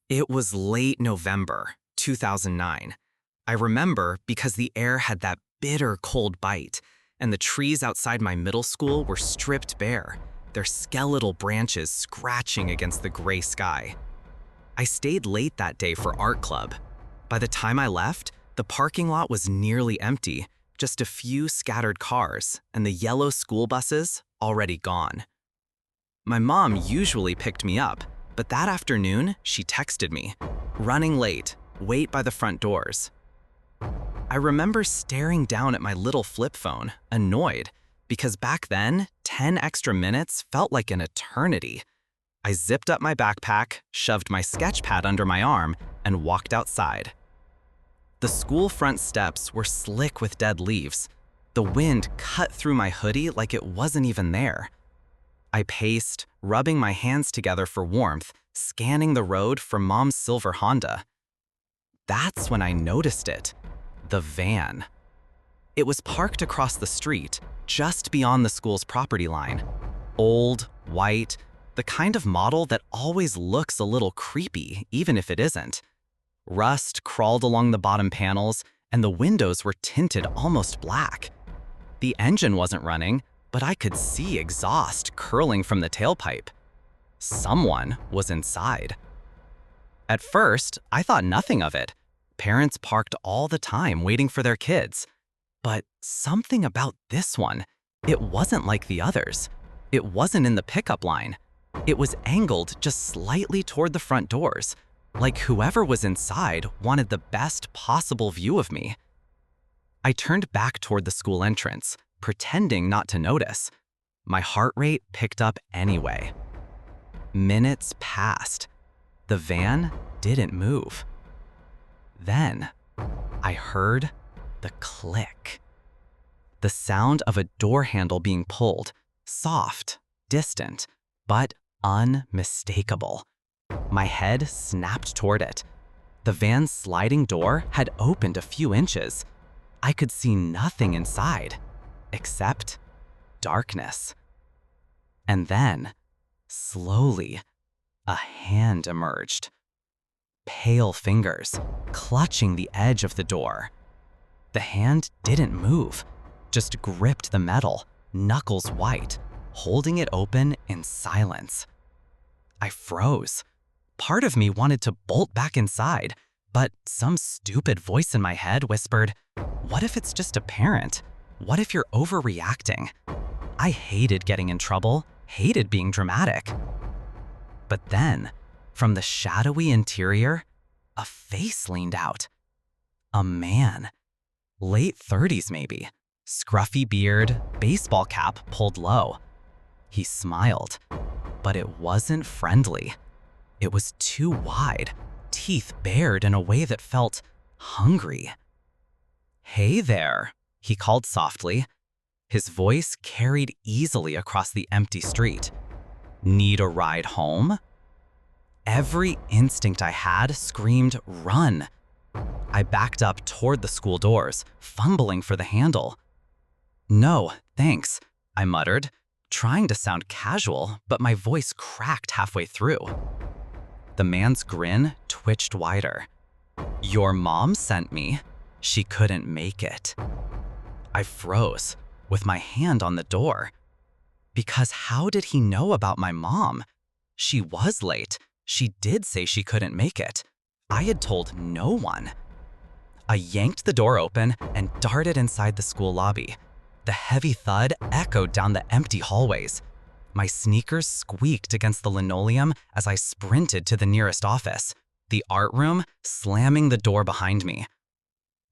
It was late November, 2009. I remember because the air had that bitter cold bite, and the trees outside my middle school were stripped bare, their skeletal branches scratching against the gray sky. I stayed late that day for art club. By the time I left, the parking lot was nearly empty, just a few scattered cars, and the yellow school buses already gone. My mom usually picked me up, but that afternoon, she texted me, "Running late, wait by the front doors." I remember staring down at my little flip phone, annoyed, because back then, 10 extra minutes felt like an eternity. I zipped up my backpack, shoved my sketch pad under my arm, and walked outside. The school front steps were slick with dead leaves. The wind cut through my hoodie like it wasn't even there. I paced, rubbing my hands together for warmth, scanning the road for Mom's silver Honda. That's when I noticed it, the van. It was parked across the street, just beyond the school's property line. Old, white, the kind of model that always looks a little creepy, even if it isn't. Rust crawled along the bottom panels, and the windows were tinted almost black. The engine wasn't running, but I could see exhaust curling from the tailpipe. Someone was inside. At first, I thought nothing of it. Parents parked all the time waiting for their kids. But something about this one, it wasn't like the others. It wasn't in the pickup line. It was angled just slightly toward the front doors, like whoever was inside wanted the best possible view of me. I turned back toward the school entrance, pretending not to notice. My heart rate picked up anyway. Minutes passed. The van didn't move. Then, I heard the click. The sound of a door handle being pulled, soft, distant, but unmistakable. My head snapped toward it. The van's sliding door had opened a few inches. I could see nothing inside, except darkness. And then, slowly, a hand emerged. Pale fingers, clutching the edge of the door. The hand didn't move, just gripped the metal, knuckles white, holding it open in silence. I froze. Part of me wanted to bolt back inside, but some stupid voice in my head whispered, "What if it's just a parent? What if you're overreacting?" I hated getting in trouble, hated being dramatic. But then, from the shadowy interior, a face leaned out. A man. Late 30s maybe. Scruffy beard, baseball cap pulled low. He smiled, but it wasn't friendly. It was too wide, teeth bared in a way that felt hungry. "Hey there," he called softly. His voice carried easily across the empty street. "Need a ride home?" Every instinct I had screamed, "Run!" I backed up toward the school doors, fumbling for the handle. "No, thanks," I muttered, trying to sound casual, but my voice cracked halfway through. The man's grin twitched wider. "Your mom sent me. She couldn't make it." I froze, with my hand on the door. Because how did he know about my mom? She was late. She did say she couldn't make it. I had told no one. I yanked the door open and darted inside the school lobby. The heavy thud echoed down the empty hallways. My sneakers squeaked against the linoleum as I sprinted to the nearest office, the art room slamming the door behind me.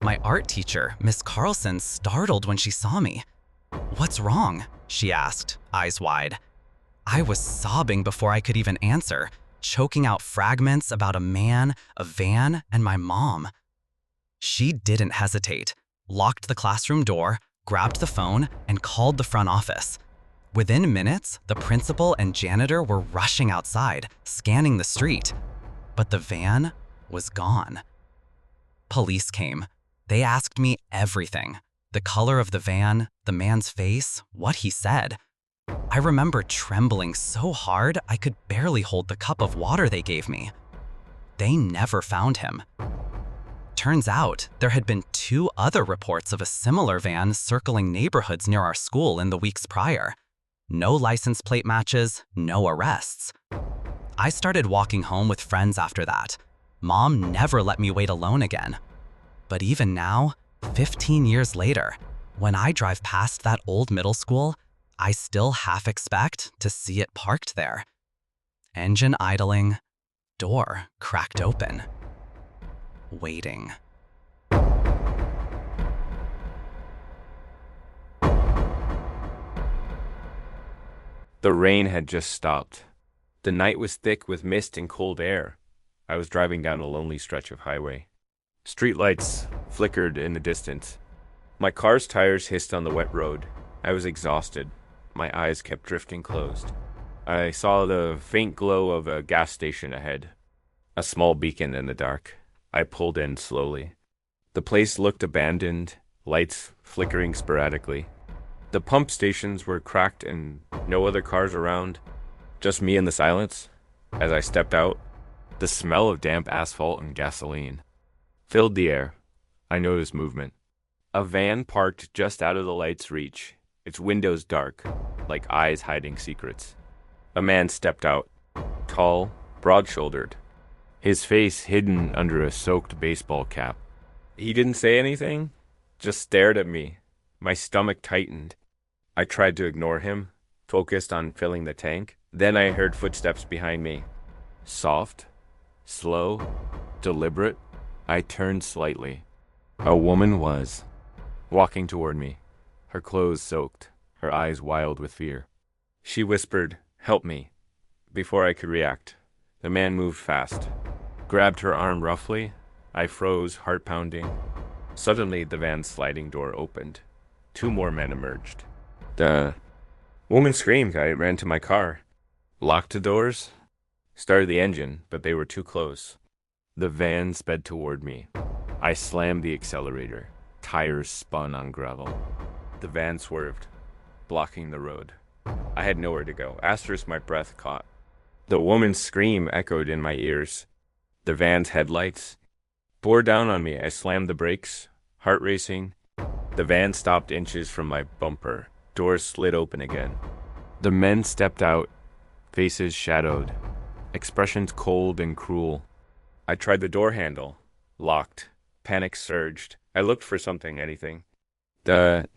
My art teacher, Miss Carlson, startled when she saw me. "What's wrong?" she asked, eyes wide. I was sobbing before I could even answer, choking out fragments about a man, a van, and my mom. She didn't hesitate, locked the classroom door, grabbed the phone, and called the front office. Within minutes, the principal and janitor were rushing outside, scanning the street. But the van was gone. Police came. They asked me everything. The color of the van, the man's face, what he said. I remember trembling so hard I could barely hold the cup of water they gave me. they never found him. Turns out, there had been 2 other reports of a similar van circling neighborhoods near our school in the weeks prior. No license plate matches, no arrests. I started walking home with friends after that. Mom never let me wait alone again. But even now, 15 years later, when I drive past that old middle school, I still half expect to see it parked there. Engine idling, door cracked open. Waiting. The rain had just stopped. The night was thick with mist and cold air. I was driving down a lonely stretch of highway. Streetlights flickered in the distance. My car's tires hissed on the wet road. I was exhausted. My eyes kept drifting closed. I saw the faint glow of a gas station ahead. A small beacon in the dark. I pulled in slowly. The place looked abandoned, lights flickering sporadically. The pump stations were cracked and no other cars around. Just me in the silence. As I stepped out, the smell of damp asphalt and gasoline filled the air. I noticed movement. A van parked just out of the light's reach, its windows dark, like eyes hiding secrets. A man stepped out, tall, broad-shouldered, his face hidden under a soaked baseball cap. He didn't say anything, just stared at me. My stomach tightened. I tried to ignore him, focused on filling the tank. Then I heard footsteps behind me. Soft, slow, deliberate. I turned slightly. A woman was walking toward me, her clothes soaked, her eyes wild with fear. She whispered, "Help me." Before I could react, the man moved fast, grabbed her arm roughly. I froze, heart pounding. Suddenly, the van's sliding door opened. 2 more men emerged. The woman screamed. I ran to my car, locked the doors, started the engine, but they were too close. The van sped toward me. I slammed the accelerator. Tires spun on gravel. The van swerved, blocking the road. I had nowhere to go. Asterisk, my breath caught. The woman's scream echoed in my ears. The van's headlights bore down on me. I slammed the brakes, heart racing. The van stopped inches from my bumper. Doors slid open again. The men stepped out, faces shadowed, expressions cold and cruel. I tried the door handle, locked. Panic surged. I looked for something, anything. The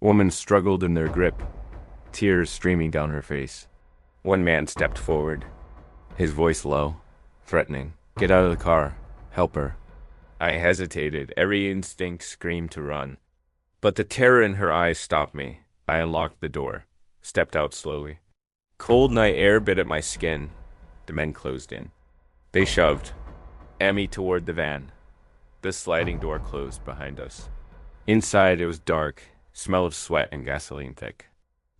woman struggled in their grip, tears streaming down her face. One man stepped forward, his voice low, threatening. "Get out of the car. Help her." I hesitated. Every instinct screamed to run. But the terror in her eyes stopped me. I unlocked the door, stepped out slowly. Cold night air bit at my skin. The men closed in. They shoved Emmy toward the van. The sliding door closed behind us. Inside it was dark, smell of sweat and gasoline thick.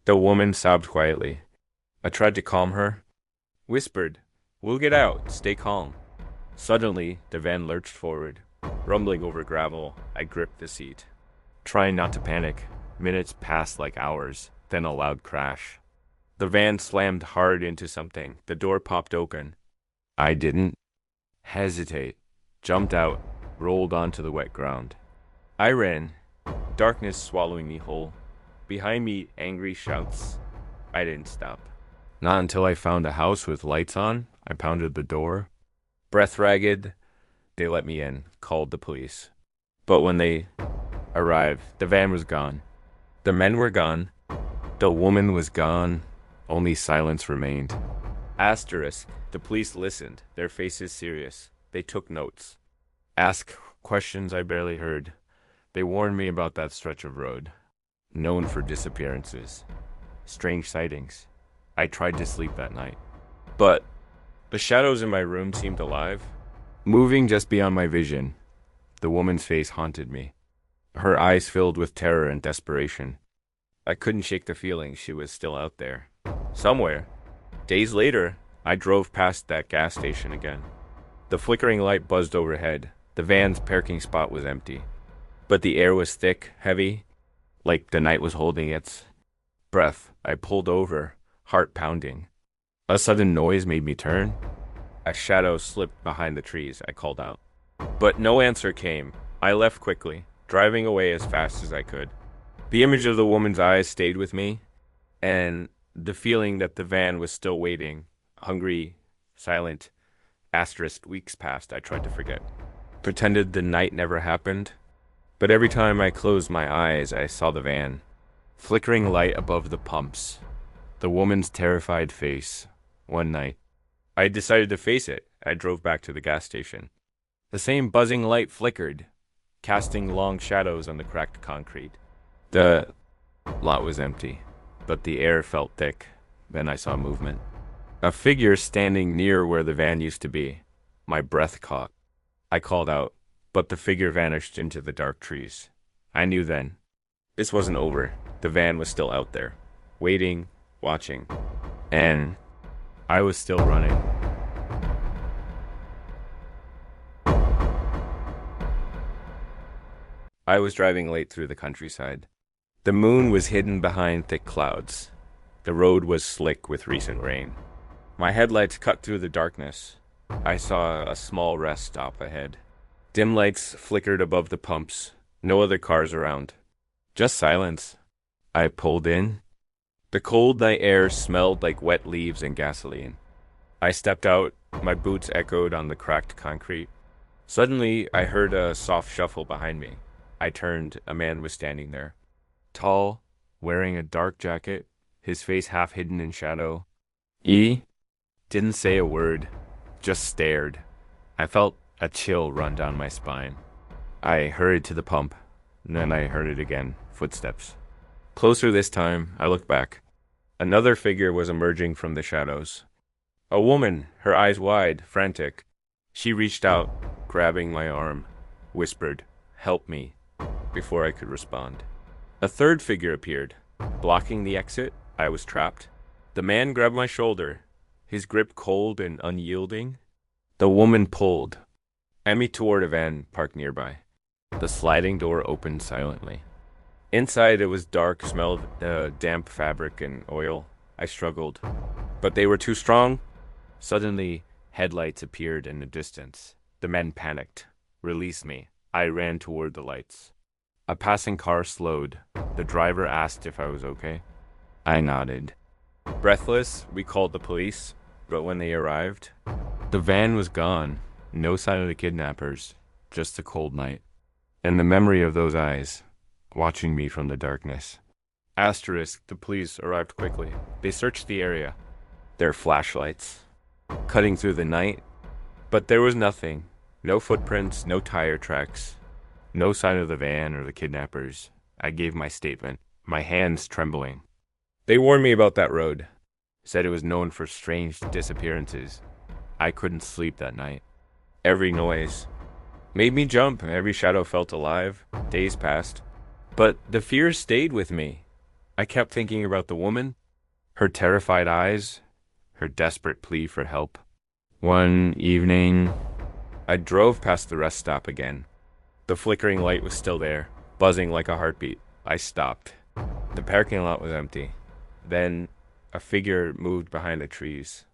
The woman sobbed quietly. I tried to calm her, whispered, "We'll get out, stay calm." Suddenly, the van lurched forward, rumbling over gravel. I gripped the seat, trying not to panic. Minutes passed like hours, then a loud crash. The van slammed hard into something. The door popped open. I didn't hesitate, jumped out, rolled onto the wet ground. I ran, darkness swallowing me whole. Behind me, angry shouts. I didn't stop. Not until I found a house with lights on. I pounded the door. Breath ragged, they let me in, called the police. But when they arrived, the van was gone. The men were gone. The woman was gone. Only silence remained. Asterisk, the police listened, their faces serious. They took notes. Asked questions I barely heard. They warned me about that stretch of road, known for disappearances, strange sightings. I tried to sleep that night. But the shadows in my room seemed alive, moving just beyond my vision. The woman's face haunted me, her eyes filled with terror and desperation. I couldn't shake the feeling she was still out there, somewhere. Days later, I drove past that gas station again. The flickering light buzzed overhead. The van's parking spot was empty, but the air was thick, heavy, like the night was holding its breath. I pulled over, heart pounding. A sudden noise made me turn. A shadow slipped behind the trees, I called out. But no answer came. I left quickly, driving away as fast as I could. The image of the woman's eyes stayed with me, and the feeling that the van was still waiting, hungry, silent, asterisk weeks passed, I tried to forget. Pretended the night never happened, but every time I closed my eyes, I saw the van. Flickering light above the pumps. The woman's terrified face. One night, I decided to face it. I drove back to the gas station. The same buzzing light flickered, casting long shadows on the cracked concrete. The lot was empty, but the air felt thick. Then I saw movement. A figure standing near where the van used to be. My breath caught. I called out, but the figure vanished into the dark trees. I knew then. This wasn't over. The van was still out there, waiting, watching, and I was still running. I was driving late through the countryside. The moon was hidden behind thick clouds. The road was slick with recent rain. My headlights cut through the darkness. I saw a small rest stop ahead. Dim lights flickered above the pumps. No other cars around. Just silence. I pulled in. The cold night air smelled like wet leaves and gasoline. I stepped out. My boots echoed on the cracked concrete. Suddenly, I heard a soft shuffle behind me. I turned. A man was standing there. Tall, wearing a dark jacket, his face half hidden in shadow. He didn't say a word, just stared. I felt a chill run down my spine. I hurried to the pump. Then I heard it again, footsteps. Closer this time, I looked back. Another figure was emerging from the shadows. A woman, her eyes wide, frantic. She reached out, grabbing my arm, whispered, "Help me," before I could respond. A third figure appeared. Blocking the exit, I was trapped. The man grabbed my shoulder, his grip cold and unyielding. The woman pulled, and me toward a van parked nearby. The sliding door opened silently. Inside it was dark, smelled damp fabric and oil. I struggled, but they were too strong. Suddenly, headlights appeared in the distance. The men panicked, released me. I ran toward the lights. A passing car slowed. The driver asked if I was okay. I nodded. Breathless, we called the police, but when they arrived, the van was gone. No sign of the kidnappers, just a cold night. And the memory of those eyes, watching me from the darkness. Asterisk, the police arrived quickly. They searched the area. Their flashlights, cutting through the night. But there was nothing. No footprints, no tire tracks. No sign of the van or the kidnappers. I gave my statement, my hands trembling. They warned me about that road. Said it was known for strange disappearances. I couldn't sleep that night. Every noise made me jump. Every shadow felt alive. Days passed. But the fear stayed with me. I kept thinking about the woman, her terrified eyes, her desperate plea for help. One evening, I drove past the rest stop again. The flickering light was still there, buzzing like a heartbeat. I stopped. The parking lot was empty. Then a figure moved behind the trees.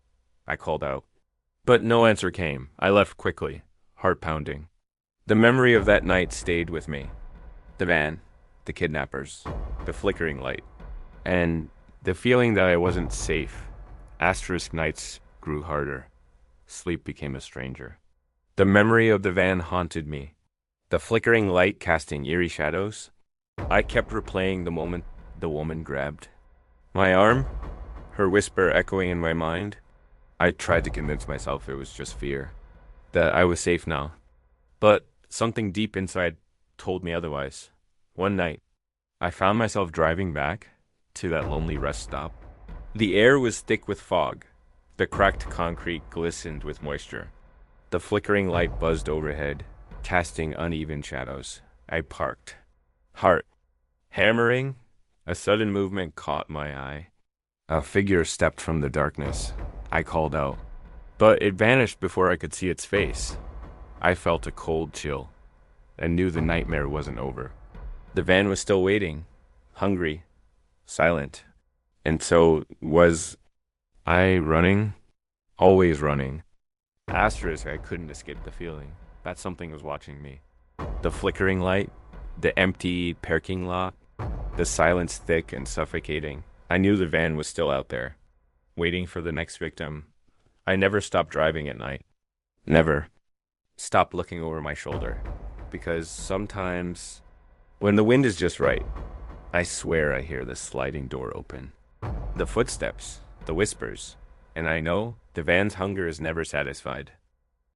I called out. But no answer came. I left quickly, heart pounding. The memory of that night stayed with me. The van, the kidnappers, the flickering light, and the feeling that I wasn't safe. Asterisk nights grew harder. Sleep became a stranger. The memory of the van haunted me. The flickering light casting eerie shadows. I kept replaying the moment the woman grabbed my arm, her whisper echoing in my mind. I tried to convince myself it was just fear, that I was safe now. But something deep inside told me otherwise. One night, I found myself driving back to that lonely rest stop. The air was thick with fog. The cracked concrete glistened with moisture. The flickering light buzzed overhead, casting uneven shadows. I parked. Heart hammering. A sudden movement caught my eye. A figure stepped from the darkness. I called out, but it vanished before I could see its face. I felt a cold chill and knew the nightmare wasn't over. The van was still waiting, hungry, silent. And so was I running? Always running. Asterisk, I couldn't escape the feeling that something was watching me. The flickering light, the empty parking lot, the silence thick and suffocating. I knew the van was still out there, waiting for the next victim. I never stopped driving at night. Never stopped looking over my shoulder. Because sometimes, when the wind is just right, I swear I hear the sliding door open. The footsteps, the whispers, and I know the van's hunger is never satisfied.